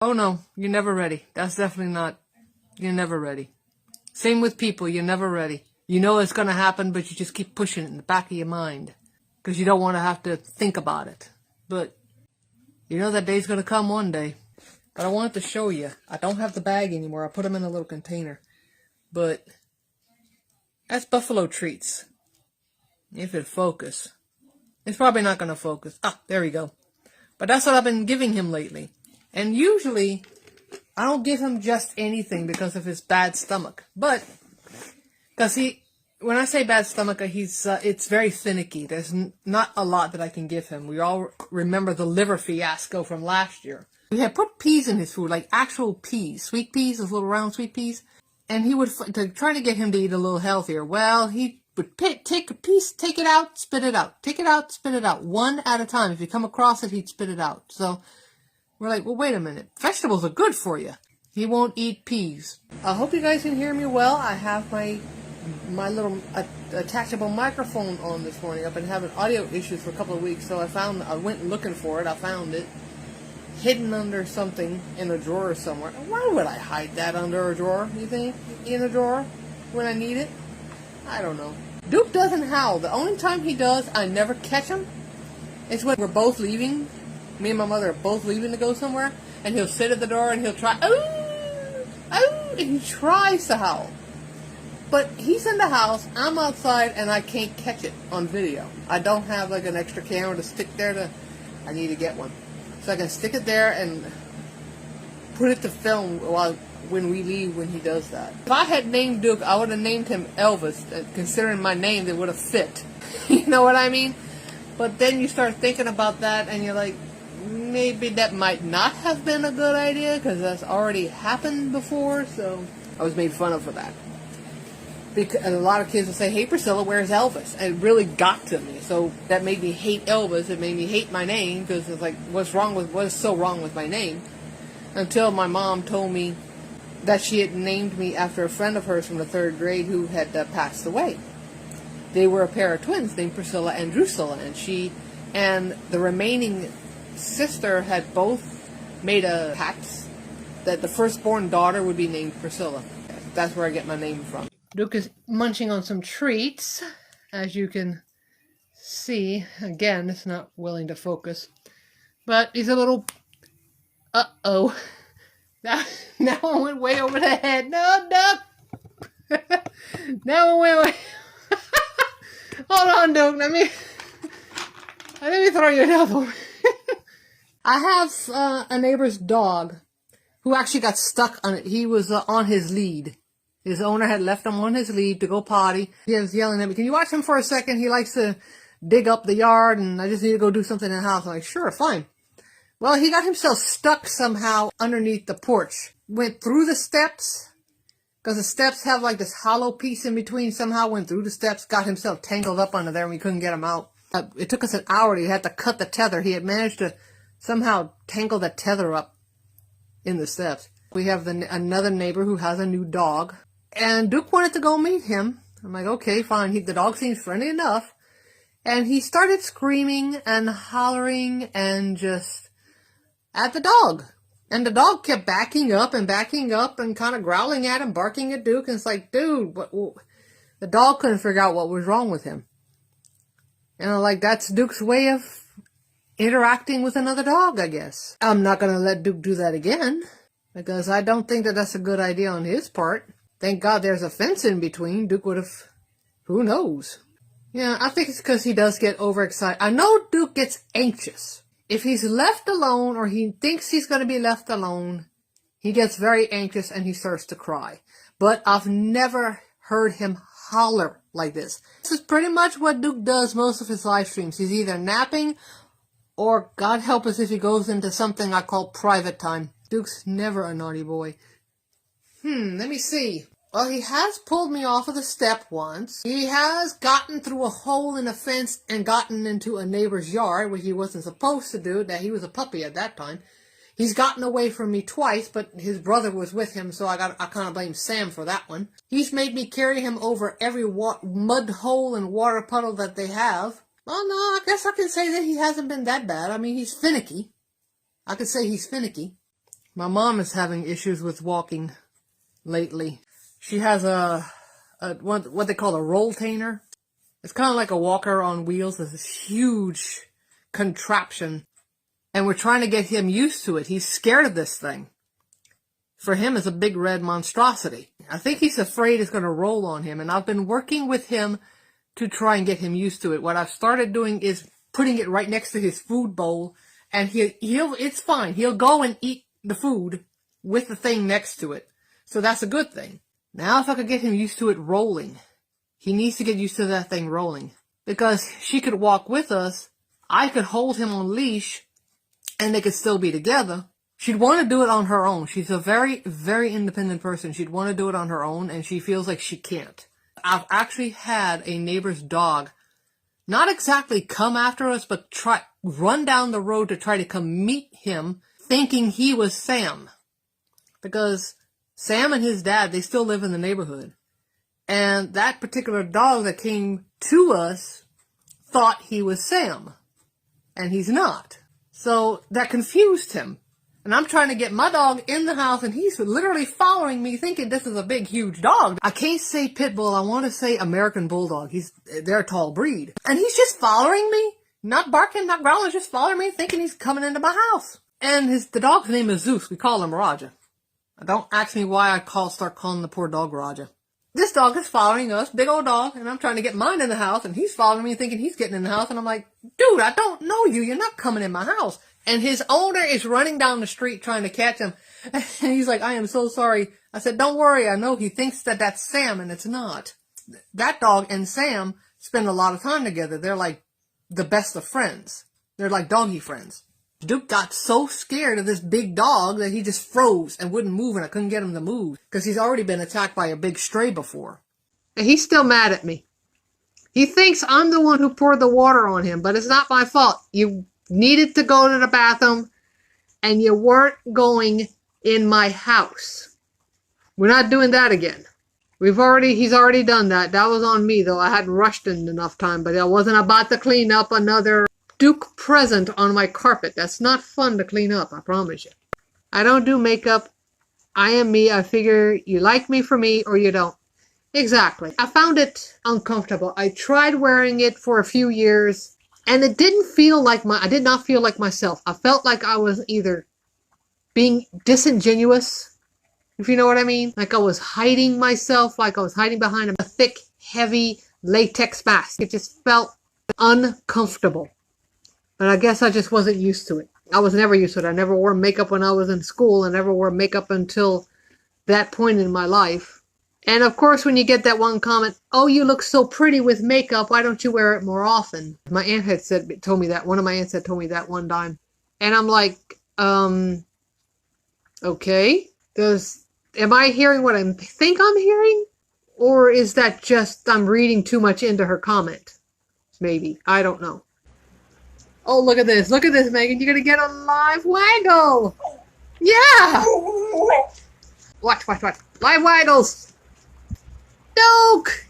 Oh no, you're never ready. That's definitely not, you're never ready. Same with people, you're never ready. You know it's gonna happen, but you just keep pushing it in the back of your mind. Because you don't want to have to think about it. But, you know that day's gonna come one day. But I wanted to show you. I don't have the bag anymore. I put them in a little container. But, that's buffalo treats. If it focus. It's probably not gonna focus. Ah, there we go. But that's what I've been giving him lately. And usually, I don't give him just anything because of his bad stomach. But, because when I say bad stomach, it's very finicky. There's not a lot that I can give him. We all remember the liver fiasco from last year. We had put peas in his food, like actual peas. Sweet peas, those little round sweet peas. And he would, try to get him to eat a little healthier. Well, he would take a piece, take it out, spit it out. Take it out, spit it out. One at a time. If you come across it, he'd spit it out. So, we're like, well, wait a minute. Vegetables are good for you. He won't eat peas. I hope you guys can hear me well. I have my little attachable microphone on this morning. I've been having audio issues for a couple of weeks, so I went looking for it. I found it hidden under something in a drawer somewhere. Why would I hide that under a drawer, you think? In a drawer when I need it? I don't know. Duke doesn't howl. The only time he does, I never catch him. It's when we're both leaving. Me and my mother are both leaving to go somewhere, and he'll sit at the door and he'll try, oh, oh, and he tries to howl. But he's in the house, I'm outside, and I can't catch it on video. I don't have like an extra camera to stick there I need to get one. So I can stick it there and put it to film when we leave when he does that. If I had named Duke, I would have named him Elvis. Considering my name, it would have fit. You know what I mean? But then you start thinking about that, and you're like, maybe that might not have been a good idea, because that's already happened before, so I was made fun of for that. And a lot of kids will say, hey Priscilla, where's Elvis? And it really got to me. So that made me hate Elvis. It made me hate my name, because it's like, what's so wrong with my name? Until my mom told me that she had named me after a friend of hers from the 3rd grade who had passed away. They were a pair of twins named Priscilla and Drusilla, and she and the remaining sister had both made a pact that the firstborn daughter would be named Priscilla. That's where I get my name from. Duke is munching on some treats, as you can see. Again, it's not willing to focus. But he's a little... Uh-oh. Now I went way over the head. No, Duke! Now I went way... Hold on, Duke. Let me throw you another one. I have a neighbor's dog who actually got stuck on it. He was on his lead. His owner had left him on his lead to go potty. He was yelling at me, can you watch him for a second? He likes to dig up the yard, and I just need to go do something in the house. I'm like, sure, fine. Well, he got himself stuck somehow underneath the porch. Went through the steps, because the steps have like this hollow piece in between. Somehow went through the steps, got himself tangled up under there, and we couldn't get him out. It took us an hour. He had to cut the tether. He had managed to somehow tangle the tether up in the steps. We have another neighbor who has a new dog. And Duke wanted to go meet him. I'm like, okay, fine. The dog seems friendly enough. And he started screaming and hollering and just at the dog. And the dog kept backing up and kind of growling at him, barking at Duke. And it's like, dude, the dog couldn't figure out what was wrong with him. And I'm like, that's Duke's way of interacting with another dog, I guess. I'm not going to let Duke do that again, because I don't think that that's a good idea on his part. Thank God there's a fence in between. Duke would have... Who knows? Yeah, I think it's because he does get overexcited. I know Duke gets anxious. If he's left alone, or he thinks he's going to be left alone, he gets very anxious and he starts to cry. But I've never heard him holler like this. This is pretty much what Duke does most of his live streams. He's either napping, or God help us if he goes into something I call private time. Duke's never a naughty boy. Let me see. Well, he has pulled me off of the step once. He has gotten through a hole in a fence and gotten into a neighbor's yard, which he wasn't supposed to do. That he was a puppy at that time. He's gotten away from me twice, but his brother was with him, so I kind of blame Sam for that one. He's made me carry him over every mud hole and water puddle that they have. Well, no, I guess I can say that he hasn't been that bad. I mean, he's finicky. I could say he's finicky. My mom is having issues with walking lately. She has what they call a rolltainer. It's kind of like a walker on wheels. It's this huge contraption. And we're trying to get him used to it. He's scared of this thing. For him, it's a big red monstrosity. I think he's afraid it's going to roll on him. And I've been working with him to try and get him used to it. What I've started doing is putting it right next to his food bowl. And it's fine. He'll go and eat the food with the thing next to it. So that's a good thing. Now if I could get him used to it rolling. He needs to get used to that thing rolling. Because she could walk with us. I could hold him on leash. And they could still be together. She'd want to do it on her own. She's a very, very independent person. She'd want to do it on her own, and she feels like she can't. I've actually had a neighbor's dog not exactly come after us, but run down the road to try to come meet him, thinking he was Sam. Because Sam and his dad, they still live in the neighborhood. And that particular dog that came to us thought he was Sam. And he's not. So that confused him. And I'm trying to get my dog in the house, and he's literally following me, thinking this is a big, huge dog. I can't say pit bull. I want to say American bulldog. They're a tall breed. And he's just following me. Not barking, not growling, just following me, thinking he's coming into my house. And the dog's name is Zeus. We call him Raja. Don't ask me why I start calling the poor dog Raja. This dog is following us, big old dog, and I'm trying to get mine in the house, and he's following me thinking he's getting in the house, and I'm like, dude, I don't know you. You're not coming in my house. And his owner is running down the street trying to catch him. And he's like, I am so sorry. I said, don't worry. I know he thinks that that's Sam, and it's not. That dog and Sam spend a lot of time together. They're like the best of friends. They're like doggy friends. Duke got so scared of this big dog that he just froze and wouldn't move, and I couldn't get him to move because he's already been attacked by a big stray before. And he's still mad at me. He thinks I'm the one who poured the water on him, but it's not my fault. You needed to go to the bathroom, and you weren't going in my house. We're not doing that again. He's already done that. That was on me, though. I hadn't rushed in enough time, but I wasn't about to clean up another Duke present on my carpet. That's not fun to clean up, I promise you. I don't do makeup. I am me. I figure you like me for me or you don't. Exactly. I found it uncomfortable. I tried wearing it for a few years, and it didn't feel like I did not feel like myself. I felt like I was either being disingenuous, if you know what I mean. Like I was hiding myself, like I was hiding behind a thick, heavy latex mask. It just felt uncomfortable. But I guess I just wasn't used to it. I was never used to it. I never wore makeup when I was in school. I never wore makeup until that point in my life. And of course, when you get that one comment, oh, you look so pretty with makeup, why don't you wear it more often? My aunt had told me that. One of my aunts had told me that one time. And I'm like, okay. Am I hearing what I think I'm hearing? Or is that just I'm reading too much into her comment? Maybe. I don't know. Oh, look at this. Look at this, Megan. You're going to get a live waggle. Yeah. Watch. Live waggles. Duke,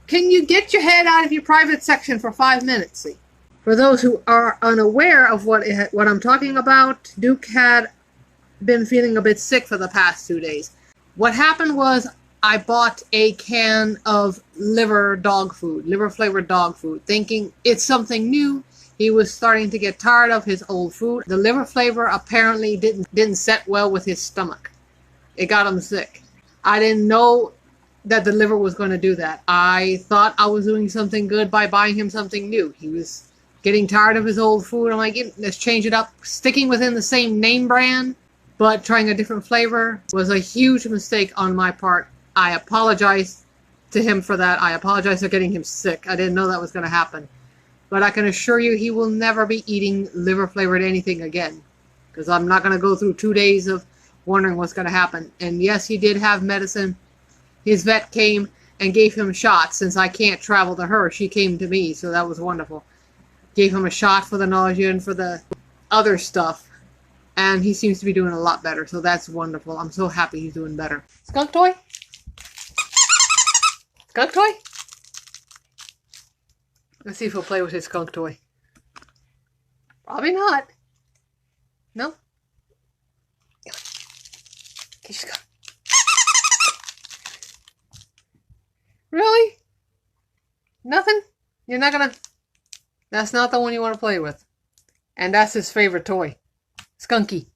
can you get your head out of your private section for 5 minutes? See? For those who are unaware of what I'm talking about, Duke had been feeling a bit sick for the past 2 days. What happened was I bought a can of liver flavored dog food, thinking it's something new. He was starting to get tired of his old food. The liver flavor apparently didn't set well with his stomach. It got him sick. I didn't know that the liver was going to do that. I thought I was doing something good by buying him something new. He was getting tired of his old food. I'm like, let's change it up. Sticking within the same name brand, but trying a different flavor was a huge mistake on my part. I apologize to him for that. I apologize for getting him sick. I didn't know that was going to happen. But I can assure you he will never be eating liver-flavored anything again. Because I'm not going to go through 2 days of wondering what's going to happen. And yes, he did have medicine. His vet came and gave him shots. Since I can't travel to her, she came to me. So that was wonderful. Gave him a shot for the nausea and for the other stuff. And he seems to be doing a lot better. So that's wonderful. I'm so happy he's doing better. Skunk toy? Skunk toy? Let's see if he'll play with his skunk toy. Probably not. No? He's gone. Really? Nothing? You're not gonna... That's not the one you want to play with. And that's his favorite toy. Skunky.